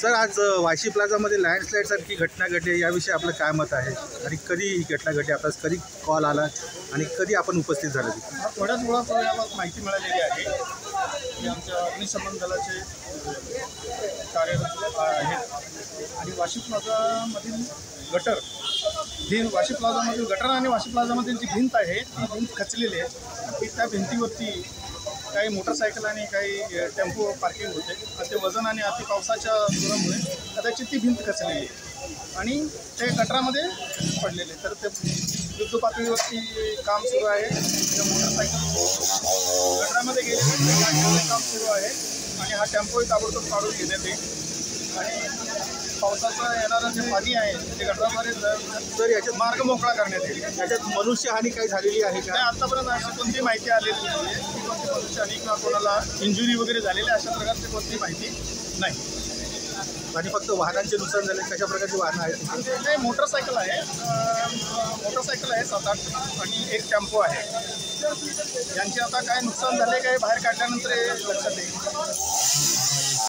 Sir आज Vashi प्लाझामध्ये landslide सारखी घटना घडली, याविषयी आपलं काय मत आहे आणि कधी ही घटना घडली, आपल्यास कधी कॉल आला आणि कधी आपण उपस्थित झालो तिथे? थोड्याच वेळापूर्वी माहिती मिळालेली आहे की आमच्या अग्निशमन दलाचे कार्यरत आहेत आणि वाशी प्लाझामधील गटर वाशी प्लाझामधील गटर आणि वाशी प्लाझामधील जी भिंत आहे ती भिंत खचलेली आहे की त्या भिंतीवरती काही मोटरसायकल आणि काही टेम्पो पार्किंग होते आणि ते वजन आणि अति पावसाच्या जोरामुळे कदाचित ती भिंत खचलेली आहे आणि ते गटरामध्ये पडलेले. तर ते युद्ध पातळीवरती काम सुरू आहे. त्या मोटरसायकल गटरामध्ये गेले काम सुरू आहे आणि हा टेम्पोही ताबडतोब काढून घेण्यात येईल आणि पावसाचं येणारं जे पाणी आहे ते गटराद्वारे तर याच्यात मार्ग मोकळा करण्यात येईल. याच्यात मनुष्यहानी काही झालेली आहे का? आतापर्यंत अशी कोणती माहिती आलेली नाही आहे की कोणती मनुष्यहानी किंवा कोणाला इंजुरी वगैरे झालेली अशा प्रकारची कोणती माहिती नाही. आणि फक्त वाहनांचे नुकसान झाले, कशा प्रकारची वाहनं आहेत? काही मोटरसायकल आहे 7-8 आणि एक टेम्पो आहे. यांचे आता काय नुकसान झाले काय बाहेर काढल्यानंतर हे लक्षात येईल.